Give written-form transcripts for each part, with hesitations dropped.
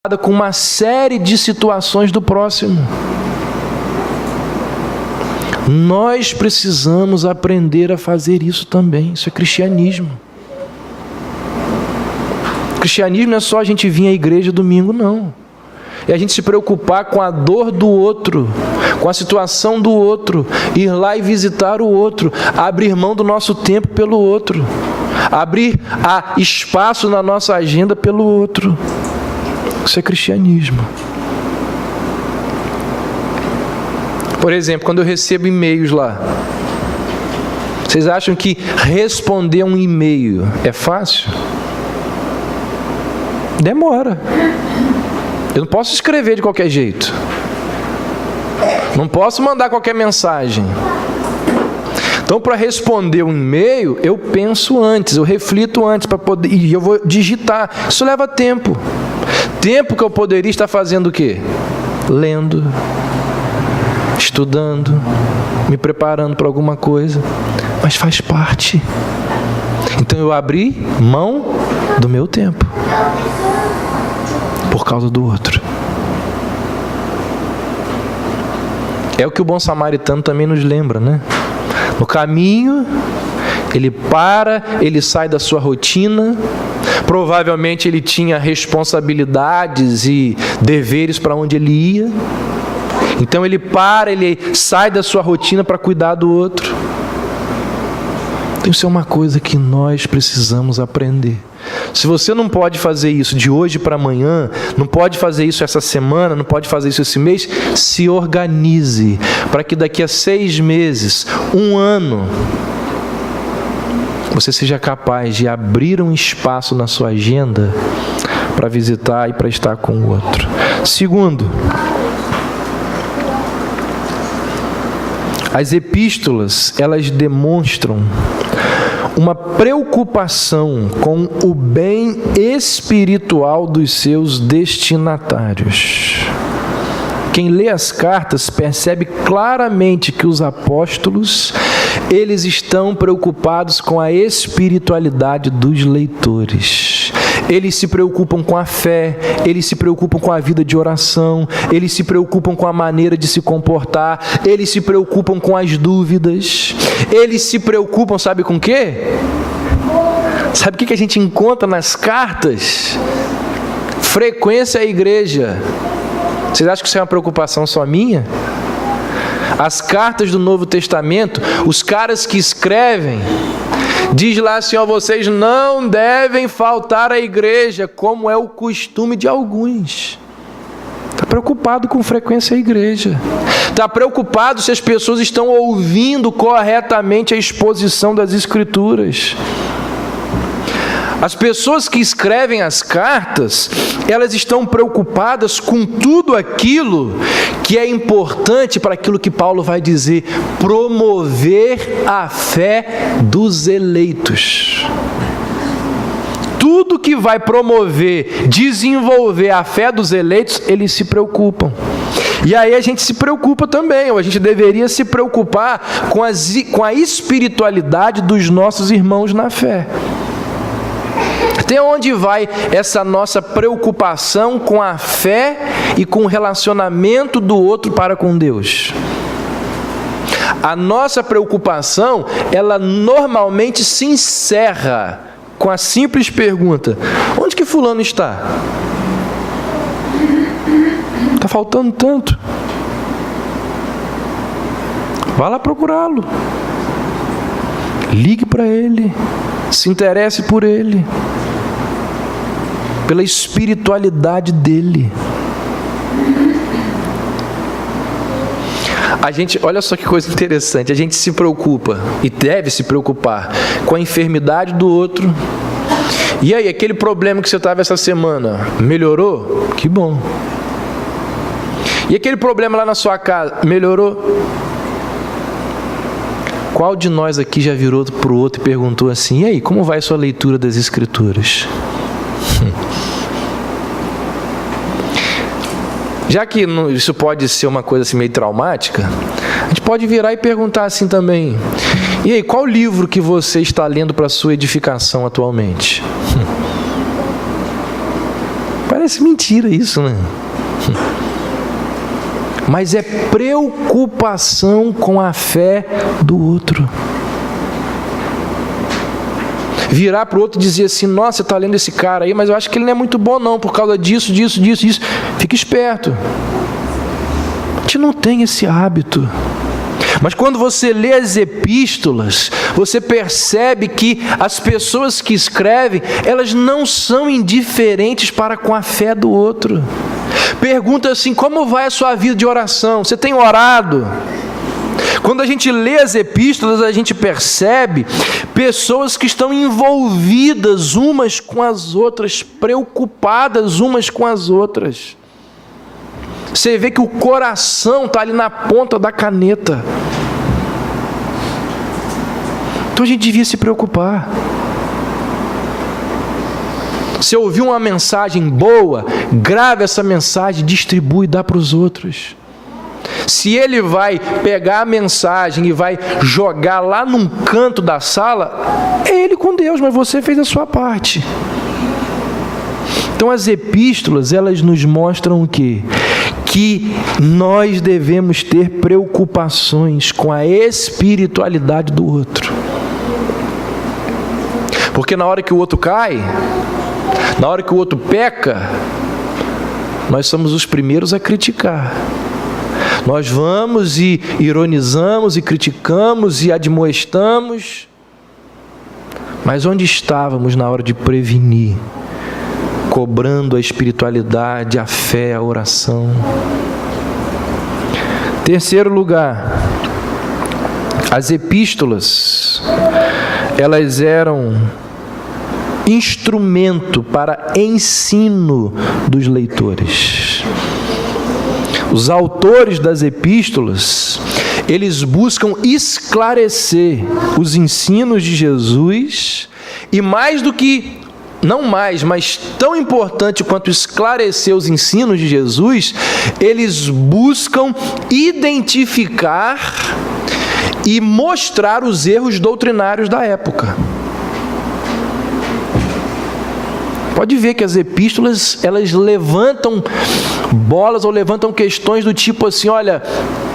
com uma série de situações do próximo. Nós precisamos aprender a fazer isso também. Isso é cristianismo. Cristianismo não é só a gente vir à igreja domingo, não. É a gente se preocupar com a dor do outro, com a situação do outro, ir lá e visitar o outro, abrir mão do nosso tempo pelo outro, abrir espaço na nossa agenda pelo outro. Isso é cristianismo. Por exemplo, quando eu recebo e-mails lá, vocês acham que responder um e-mail é fácil? Demora. Eu não posso escrever de qualquer jeito. Não posso mandar qualquer mensagem. Então, para responder um e-mail, eu penso antes, eu reflito antes para poder, e eu vou digitar. Isso leva tempo. Tempo que eu poderia estar fazendo o quê? Lendo, estudando, me preparando para alguma coisa. Mas faz parte. Então eu abri mão do meu tempo por causa do outro. É o que o bom samaritano também nos lembra, né? No caminho, ele para, ele sai da sua rotina. Provavelmente ele tinha responsabilidades e deveres para onde ele ia. Então ele para, ele sai da sua rotina para cuidar do outro. Então isso é uma coisa que nós precisamos aprender. Se você não pode fazer isso de hoje para amanhã, não pode fazer isso essa semana, não pode fazer isso esse mês, se organize para que daqui a 6 meses, 1 ano, você seja capaz de abrir um espaço na sua agenda para visitar e para estar com o outro. Segundo, as epístolas, elas demonstram uma preocupação com o bem espiritual dos seus destinatários. Quem lê as cartas percebe claramente que os apóstolos, eles estão preocupados com a espiritualidade dos leitores. Eles se preocupam com a fé, eles se preocupam com a vida de oração, eles se preocupam com a maneira de se comportar, eles se preocupam com as dúvidas, eles se preocupam, sabe com o quê? Sabe o que a gente encontra nas cartas? Frequência à igreja. Vocês acham que isso é uma preocupação só minha? As cartas do Novo Testamento, os caras que escrevem, diz lá assim, ó, vocês não devem faltar à igreja, como é o costume de alguns. Está preocupado com frequência à igreja. Está preocupado se as pessoas estão ouvindo corretamente a exposição das Escrituras. As pessoas que escrevem as cartas, elas estão preocupadas com tudo aquilo que é importante para aquilo que Paulo vai dizer, promover a fé dos eleitos. Tudo que vai promover, desenvolver a fé dos eleitos, eles se preocupam. E aí a gente se preocupa também, ou a gente deveria se preocupar com a espiritualidade dos nossos irmãos na fé. Até onde vai essa nossa preocupação com a fé e com o relacionamento do outro para com Deus? A nossa preocupação, ela normalmente se encerra com a simples pergunta: onde que fulano está? Está faltando tanto. Vá lá procurá-lo. Ligue para ele. Se interesse por ele. Pela espiritualidade dele. A gente, olha só que coisa interessante, a gente se preocupa, e deve se preocupar, com a enfermidade do outro. E aí, aquele problema que você estava essa semana, melhorou? Que bom. E aquele problema lá na sua casa, melhorou? Qual de nós aqui já virou para o outro e perguntou assim, e aí, como vai a sua leitura das Escrituras? Já que isso pode ser uma coisa assim meio traumática, a gente pode virar e perguntar assim também, e aí, qual livro que você está lendo para a sua edificação atualmente? Parece mentira isso, né? Mas é preocupação com a fé do outro. Virar para o outro e dizer assim: nossa, você está lendo esse cara aí, mas eu acho que ele não é muito bom não, por causa disso. Fica esperto. A gente não tem esse hábito. Mas quando você lê as epístolas, você percebe que as pessoas que escrevem, elas não são indiferentes para com a fé do outro. Pergunta assim: como vai a sua vida de oração? Você tem orado? Quando a gente lê as epístolas, a gente percebe pessoas que estão envolvidas umas com as outras, preocupadas umas com as outras. Você vê que o coração está ali na ponta da caneta. Então a gente devia se preocupar. Se ouvir uma mensagem boa, grave essa mensagem, distribui e dá para os outros. Se ele vai pegar a mensagem e vai jogar lá num canto da sala, é ele com Deus, mas você fez a sua parte. Então as epístolas, elas nos mostram o quê? Que nós devemos ter preocupações com a espiritualidade do outro. Porque na hora que o outro cai, na hora que o outro peca, nós somos os primeiros a criticar. Nós vamos e ironizamos e criticamos e admoestamos. Mas onde estávamos na hora de prevenir? Cobrando a espiritualidade, a fé, a oração. Terceiro lugar, as epístolas, elas eram instrumento para ensino dos leitores. Os autores das epístolas, eles buscam esclarecer os ensinos de Jesus e mais do que, não mais, mas tão importante quanto esclarecer os ensinos de Jesus, eles buscam identificar e mostrar os erros doutrinários da época. Pode ver que as epístolas, elas levantam bolas ou levantam questões do tipo assim: olha,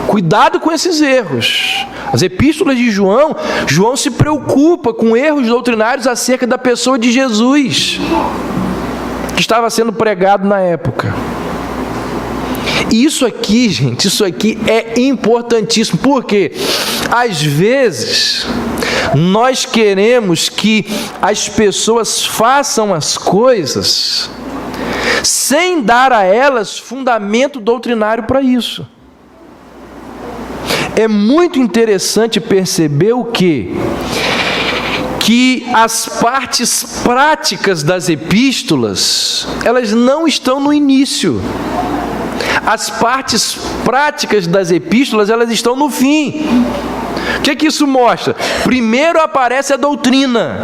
cuidado com esses erros. As epístolas de João se preocupa com erros doutrinários acerca da pessoa de Jesus, que estava sendo pregado na época. E isso aqui, gente, isso aqui é importantíssimo, porque às vezes nós queremos que as pessoas façam as coisas sem dar a elas fundamento doutrinário para isso. É muito interessante perceber o quê? Que as partes práticas das epístolas, elas não estão no início. As partes práticas das epístolas, elas estão no fim. O que isso mostra? Primeiro aparece a doutrina,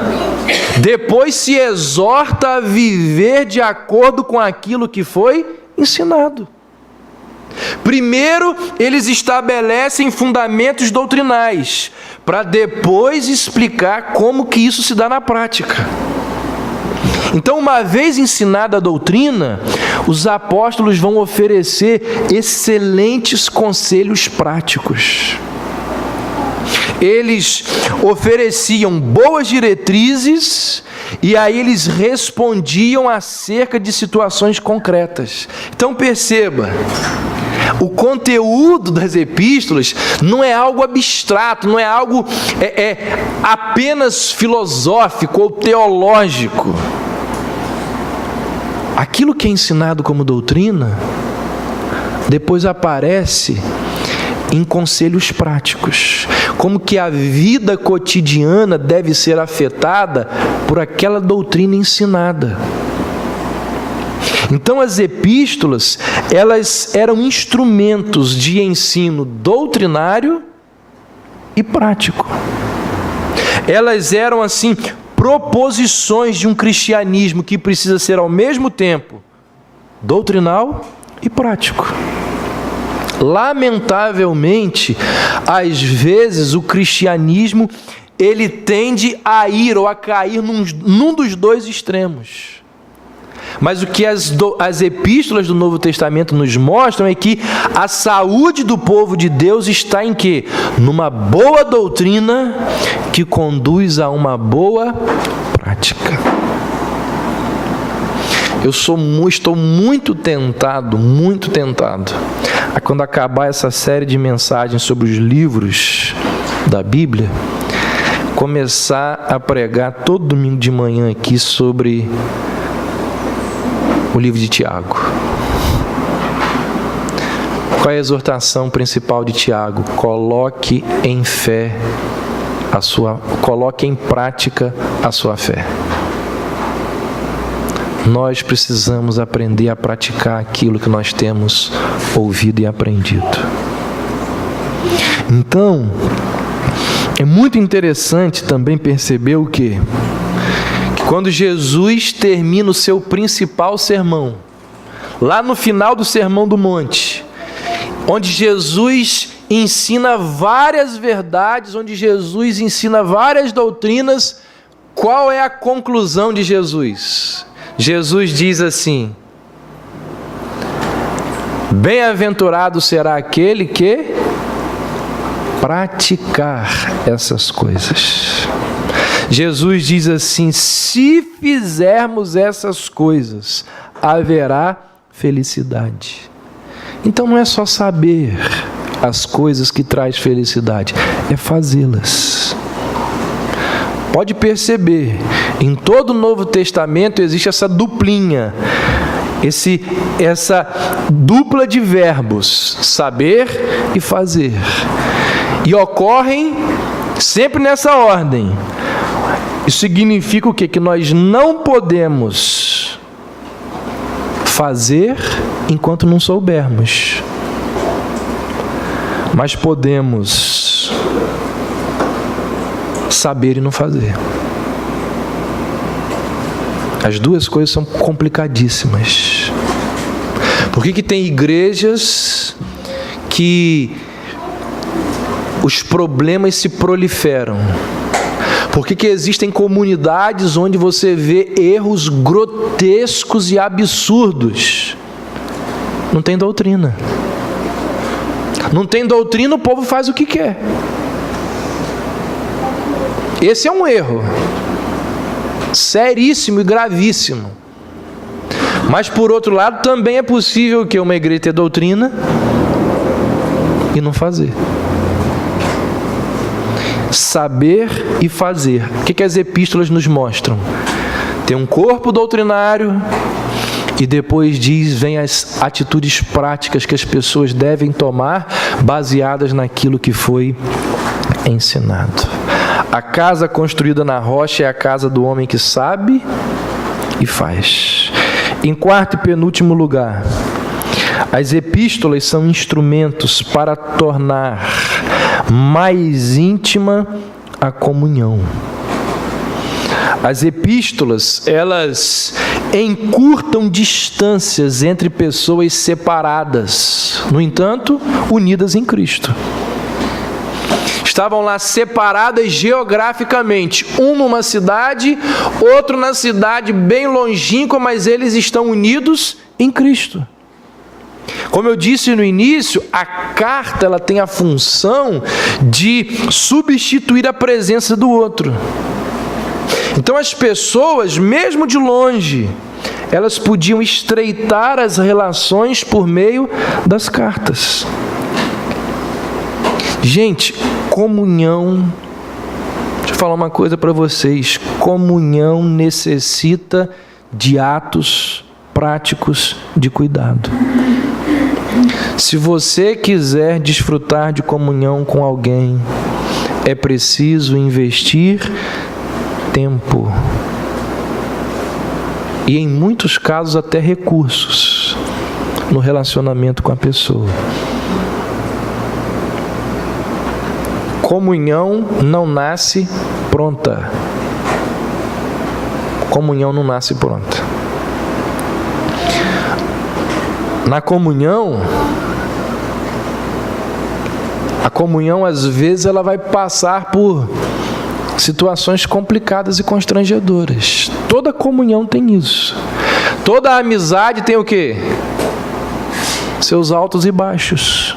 depois se exorta a viver de acordo com aquilo que foi ensinado. Primeiro, eles estabelecem fundamentos doutrinais, para depois explicar como que isso se dá na prática. Então, uma vez ensinada a doutrina, os apóstolos vão oferecer excelentes conselhos práticos. Eles ofereciam boas diretrizes e aí eles respondiam acerca de situações concretas. Então perceba, o conteúdo das epístolas não é algo abstrato, não é algo apenas filosófico ou teológico. Aquilo que é ensinado como doutrina, depois aparece em conselhos práticos, como que a vida cotidiana deve ser afetada por aquela doutrina ensinada. Então as epístolas, elas eram instrumentos de ensino doutrinário e prático. Elas eram assim proposições de um cristianismo que precisa ser ao mesmo tempo doutrinal e prático. Lamentavelmente, às vezes o cristianismo ele tende a ir ou a cair num dos dois extremos. Mas o que as epístolas do Novo Testamento nos mostram é que a saúde do povo de Deus está em quê? Numa boa doutrina que conduz a uma boa prática. Estou muito tentado, a quando acabar essa série de mensagens sobre os livros da Bíblia, começar a pregar todo domingo de manhã aqui sobre o livro de Tiago. Qual é a exortação principal de Tiago? Coloque em prática a sua fé. Nós precisamos aprender a praticar aquilo que nós temos ouvido e aprendido. Então, é muito interessante também perceber o quê? Que quando Jesus termina o seu principal sermão, lá no final do Sermão do Monte, onde Jesus ensina várias verdades, onde Jesus ensina várias doutrinas, qual é a conclusão de Jesus? Jesus diz assim: bem-aventurado será aquele que praticar essas coisas. Jesus diz assim: se fizermos essas coisas, haverá felicidade. Então não é só saber as coisas que traz felicidade, é fazê-las. Pode perceber, em todo o Novo Testamento existe essa duplinha, essa dupla de verbos, saber e fazer. E ocorrem sempre nessa ordem. Isso significa o quê? Que nós não podemos fazer enquanto não soubermos, mas podemos saber e não fazer. As duas coisas são complicadíssimas. Por que tem igrejas que os problemas se proliferam? Por que existem comunidades onde você vê erros grotescos e absurdos? Não tem doutrina. Não tem doutrina, o povo faz o que quer. Esse é um erro seríssimo e gravíssimo. Mas por outro lado, também é possível que uma igreja tenha doutrina e não fazer. Saber e fazer. O que as epístolas nos mostram? Tem um corpo doutrinário e depois vem as atitudes práticas que as pessoas devem tomar baseadas naquilo que foi ensinado. A casa construída na rocha é a casa do homem que sabe e faz. Em quarto e penúltimo lugar, as epístolas são instrumentos para tornar mais íntima a comunhão. As epístolas, elas encurtam distâncias entre pessoas separadas, no entanto, unidas em Cristo. Estavam lá separadas geograficamente, um numa cidade, outro na cidade bem longínqua, mas eles estão unidos em Cristo. Como eu disse no início, a carta ela tem a função de substituir a presença do outro. Então as pessoas, mesmo de longe, elas podiam estreitar as relações por meio das cartas. Gente, comunhão, deixa eu falar uma coisa para vocês, comunhão necessita de atos práticos de cuidado. Se você quiser desfrutar de comunhão com alguém, é preciso investir tempo e, em muitos casos, até recursos no relacionamento com a pessoa. Comunhão não nasce pronta. Comunhão não nasce pronta. Na comunhão, a comunhão às vezes ela vai passar por situações complicadas e constrangedoras. Toda comunhão tem isso. Toda amizade tem o quê? Seus altos e baixos.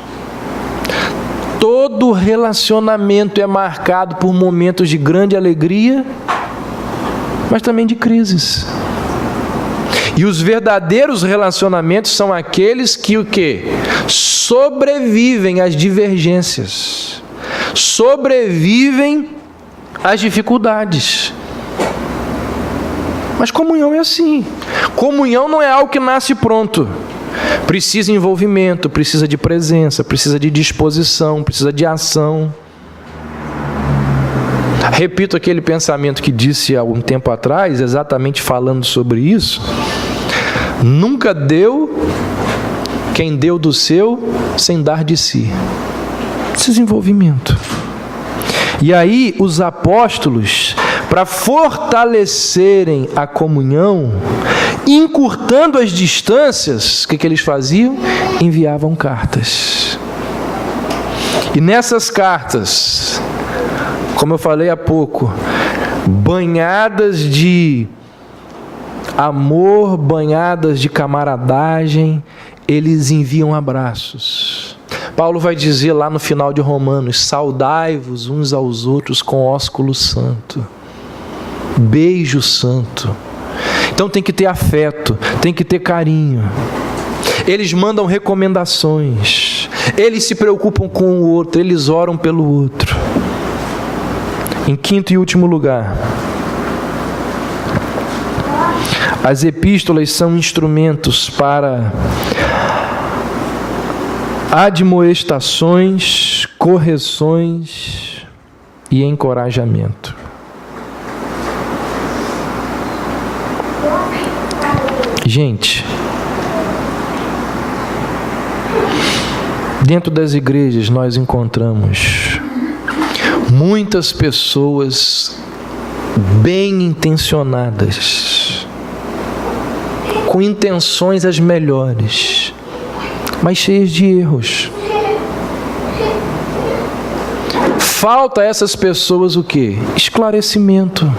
Todo relacionamento é marcado por momentos de grande alegria, mas também de crises. E os verdadeiros relacionamentos são aqueles que o quê? Sobrevivem às divergências, sobrevivem às dificuldades. Mas comunhão é assim. Comunhão não é algo que nasce pronto. Precisa de envolvimento, precisa de presença, precisa de disposição, precisa de ação. Repito aquele pensamento que disse há um tempo atrás, exatamente falando sobre isso. Nunca deu quem deu do seu sem dar de si. Precisa de envolvimento. E aí os apóstolos, para fortalecerem a comunhão, encurtando as distâncias, o que eles faziam? Enviavam cartas. E nessas cartas, como eu falei há pouco, banhadas de amor, banhadas de camaradagem, eles enviam abraços. Paulo vai dizer lá no final de Romanos: saudai-vos uns aos outros com ósculo santo, beijo santo. Então tem que ter afeto, tem que ter carinho. Eles mandam recomendações, eles se preocupam com o outro, eles oram pelo outro. Em quinto e último lugar, as epístolas são instrumentos para admoestações, correções e encorajamento. Gente, dentro das igrejas nós encontramos muitas pessoas bem intencionadas, com intenções as melhores, mas cheias de erros. Falta a essas pessoas o quê? Esclarecimento.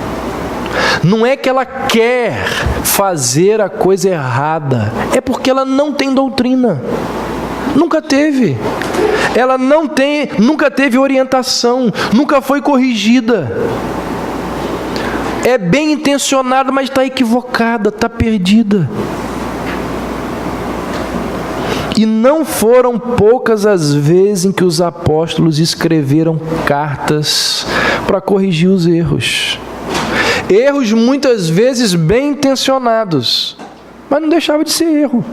Não é que ela quer fazer a coisa errada, é porque ela não tem doutrina. Nunca teve. Ela nunca teve orientação, nunca foi corrigida. É bem intencionada, mas está equivocada, está perdida. E não foram poucas as vezes em que os apóstolos escreveram cartas para corrigir os erros. Erros muitas vezes bem intencionados, mas não deixava de ser erro.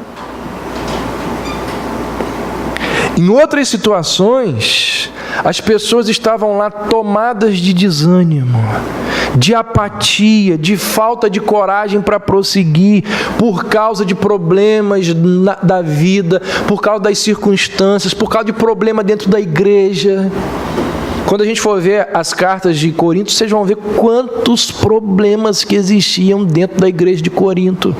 Em outras situações, as pessoas estavam lá tomadas de desânimo, de apatia, de falta de coragem para prosseguir, por causa de problemas da vida, por causa das circunstâncias, por causa de problema dentro da igreja. Quando a gente for ver as cartas de Corinto, vocês vão ver quantos problemas que existiam dentro da igreja de Corinto.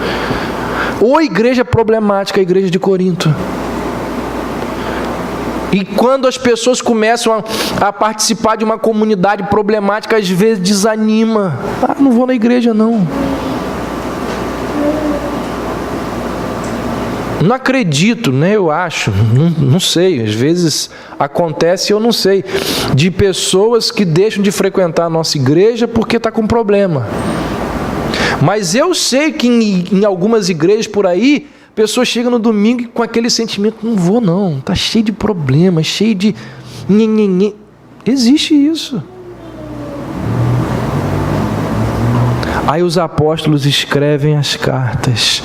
Ou igreja problemática, a igreja de Corinto. E quando as pessoas começam a participar de uma comunidade problemática, às vezes desanima. Não vou na igreja não. Não acredito, né? Eu acho, não sei, às vezes acontece, eu não sei, de pessoas que deixam de frequentar a nossa igreja porque está com problema. Mas eu sei que em algumas igrejas por aí, pessoas chegam no domingo com aquele sentimento: não vou não, está cheio de problemas, cheio de... Existe isso. Aí os apóstolos escrevem as cartas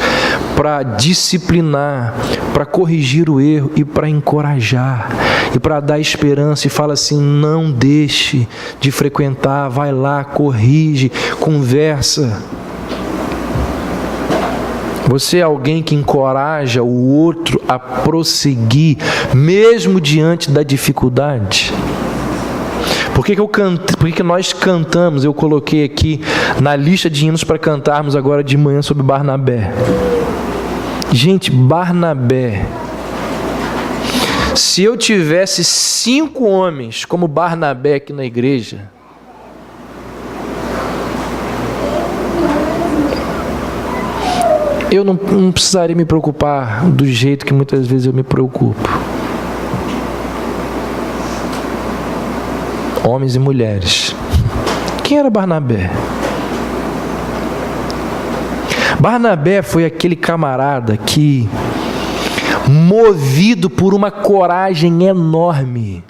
para disciplinar, para corrigir o erro e para encorajar e para dar esperança, e fala assim: não deixe de frequentar, vai lá, corrige, conversa. Você é alguém que encoraja o outro a prosseguir, mesmo diante da dificuldade? Por que nós cantamos? Eu coloquei aqui na lista de hinos para cantarmos agora de manhã sobre Barnabé. Gente, Barnabé. Se eu tivesse 5 homens como Barnabé aqui na igreja, eu não precisaria me preocupar do jeito que muitas vezes eu me preocupo. Homens e mulheres. Quem era Barnabé? Barnabé foi aquele camarada que, movido por uma coragem enorme,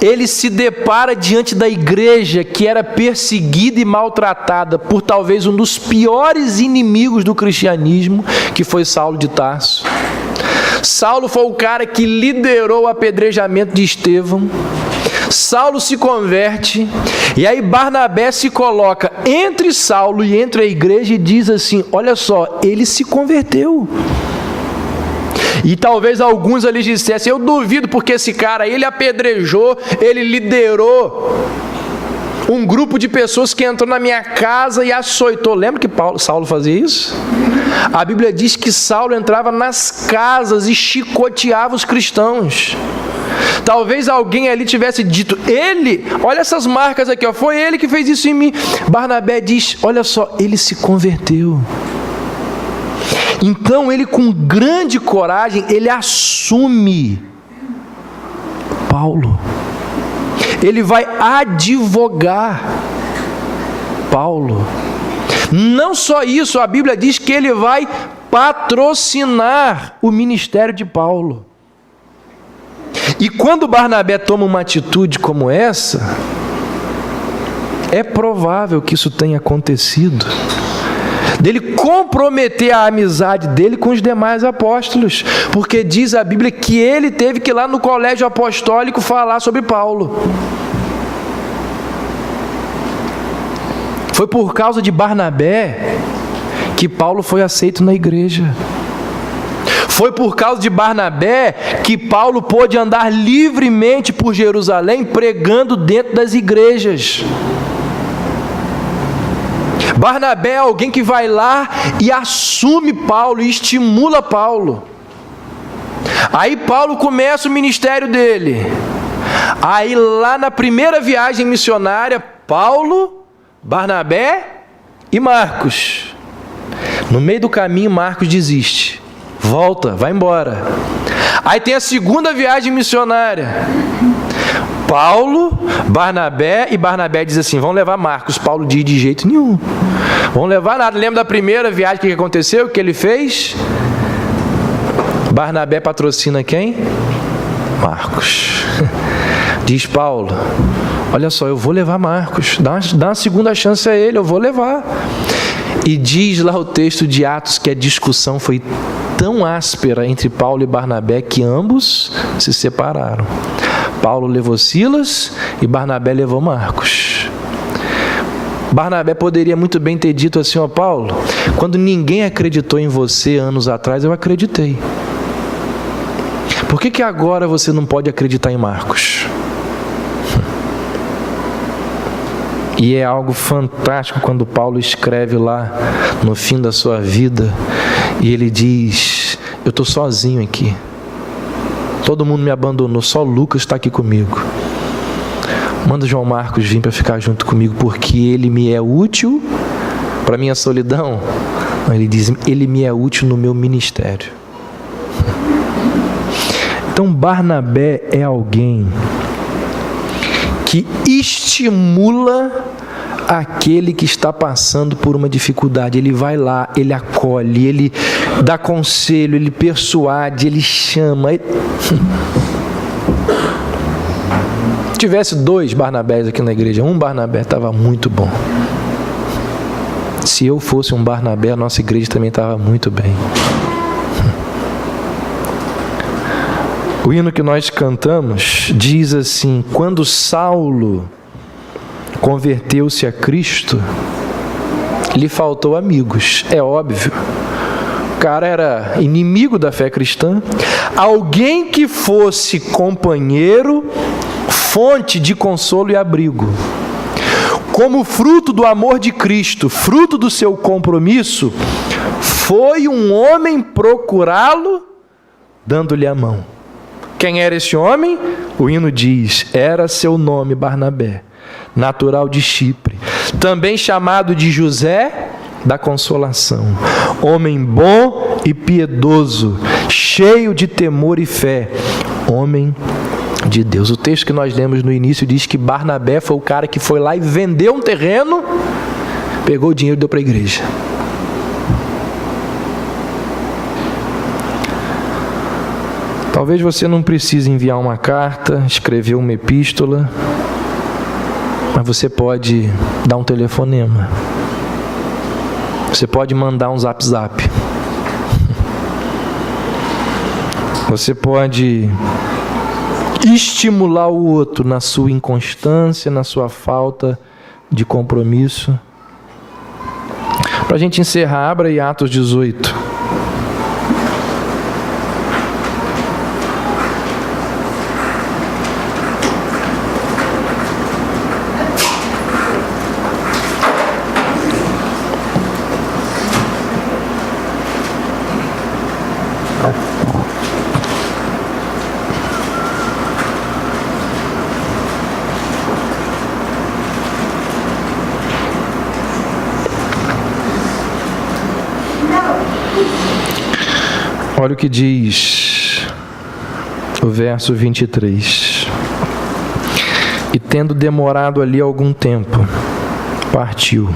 ele se depara diante da igreja que era perseguida e maltratada por talvez um dos piores inimigos do cristianismo, que foi Saulo de Tarso. Saulo foi o cara que liderou o apedrejamento de Estevão. Saulo se converte, e aí Barnabé se coloca entre Saulo e entre a igreja e diz assim: olha só, ele se converteu. E talvez alguns ali dissessem: eu duvido, porque esse cara aí, ele apedrejou, ele liderou um grupo de pessoas que entrou na minha casa e açoitou. Lembra que Saulo fazia isso? A Bíblia diz que Saulo entrava nas casas e chicoteava os cristãos. Talvez alguém ali tivesse dito: ele, olha essas marcas aqui, ó, foi ele que fez isso em mim. Barnabé diz: olha só, ele se converteu. Então ele, com grande coragem, ele assume Paulo. Ele vai advogar Paulo. Não só isso, a Bíblia diz que ele vai patrocinar o ministério de Paulo. E quando Barnabé toma uma atitude como essa, é provável que isso tenha acontecido, dele comprometer a amizade dele com os demais apóstolos, porque diz a Bíblia que ele teve que ir lá no colégio apostólico falar sobre Paulo. Foi por causa de Barnabé que Paulo foi aceito na igreja. Foi por causa de Barnabé que Paulo pôde andar livremente por Jerusalém, pregando dentro das igrejas. Barnabé é alguém que vai lá e assume Paulo e estimula Paulo. Aí Paulo começa o ministério dele. Aí lá na primeira viagem missionária, Paulo, Barnabé e Marcos. No meio do caminho, Marcos desiste. Volta, vai embora. Aí tem a segunda viagem missionária. Paulo, Barnabé, e Barnabé diz assim: vamos levar Marcos. Paulo diz: de jeito nenhum, vamos levar nada. Lembra da primeira viagem, que aconteceu? O que ele fez? Barnabé patrocina quem? Marcos. Diz Paulo: olha só, eu vou levar Marcos, dá uma segunda chance a ele, eu vou levar. E diz lá o texto de Atos que a discussão foi tão áspera entre Paulo e Barnabé que ambos se separaram. Paulo levou Silas e Barnabé levou Marcos. Barnabé poderia muito bem ter dito assim: ó Paulo, quando ninguém acreditou em você anos atrás, eu acreditei. Por que agora você não pode acreditar em Marcos? E é algo fantástico quando Paulo escreve lá no fim da sua vida, e ele diz: eu estou sozinho aqui, todo mundo me abandonou, só Lucas está aqui comigo. Manda João Marcos vir para ficar junto comigo, porque ele me é útil para minha solidão. Ele diz: ele me é útil no meu ministério. Então Barnabé é alguém que estimula aquele que está passando por uma dificuldade. Ele vai lá, ele acolhe, ele dá conselho, ele persuade, ele chama. Se tivesse 2 Barnabés aqui na igreja, um Barnabé estava muito bom. Se eu fosse um Barnabé, a nossa igreja também estava muito bem. O hino que nós cantamos diz assim: quando Saulo converteu-se a Cristo, lhe faltou amigos. É óbvio, o cara era inimigo da fé cristã. Alguém que fosse companheiro, fonte de consolo e abrigo. Como fruto do amor de Cristo, fruto do seu compromisso, foi um homem procurá-lo, dando-lhe a mão. Quem era esse homem? O hino diz: era seu nome Barnabé, natural de Chipre, também chamado de José da consolação, homem bom e piedoso, cheio de temor e fé, homem de Deus. O texto que nós lemos no início diz que Barnabé foi o cara que foi lá e vendeu um terreno, pegou o dinheiro e deu para a igreja. Talvez você não precise enviar uma carta, escrever uma epístola, mas você pode dar um telefonema. Você pode mandar um zap. Você pode estimular o outro na sua inconstância, na sua falta de compromisso. Para a gente encerrar, abra aí Atos 18. Olha o que diz o verso 23. E tendo demorado ali algum tempo, partiu,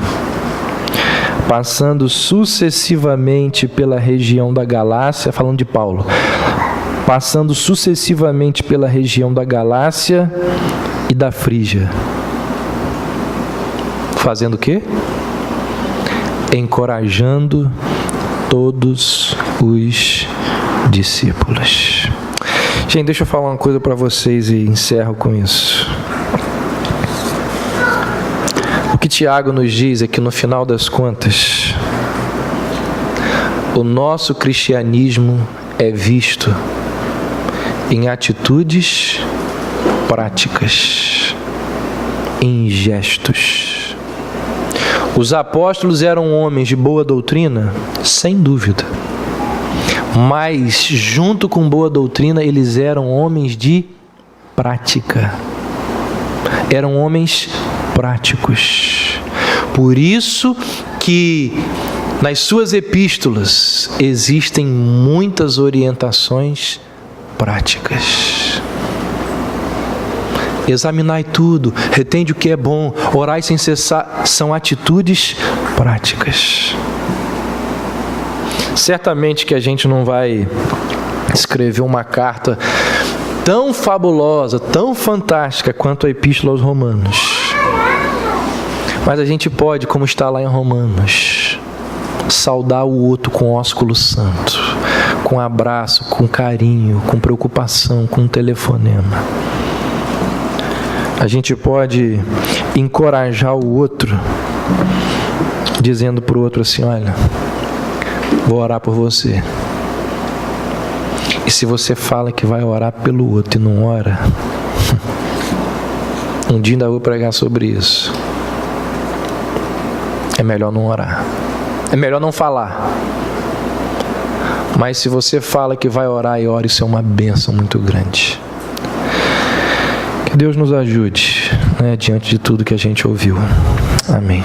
passando sucessivamente pela região da Galácia, falando de Paulo, passando sucessivamente pela região da Galácia e da Frígia. Fazendo o quê? Encorajando todos os discípulos. Gente, deixa eu falar uma coisa para vocês e encerro com isso. O que Tiago nos diz é que no final das contas, o nosso cristianismo é visto em atitudes práticas, em gestos. Os apóstolos eram homens de boa doutrina? Sem dúvida. Mas, junto com boa doutrina, eles eram homens de prática. Eram homens práticos. Por isso que nas suas epístolas existem muitas orientações práticas. Examinai tudo, retende o que é bom, orai sem cessar, são atitudes práticas. Certamente que a gente não vai escrever uma carta tão fabulosa, tão fantástica quanto a Epístola aos Romanos. Mas a gente pode, como está lá em Romanos, saudar o outro com ósculo santo, com abraço, com carinho, com preocupação, com um telefonema. A gente pode encorajar o outro, dizendo para o outro assim: olha, vou orar por você. E se você fala que vai orar pelo outro e não ora, um dia ainda vou pregar sobre isso. É melhor não orar. É melhor não falar. Mas se você fala que vai orar e ora, isso é uma bênção muito grande. Que Deus nos ajude, diante de tudo que a gente ouviu. Amém.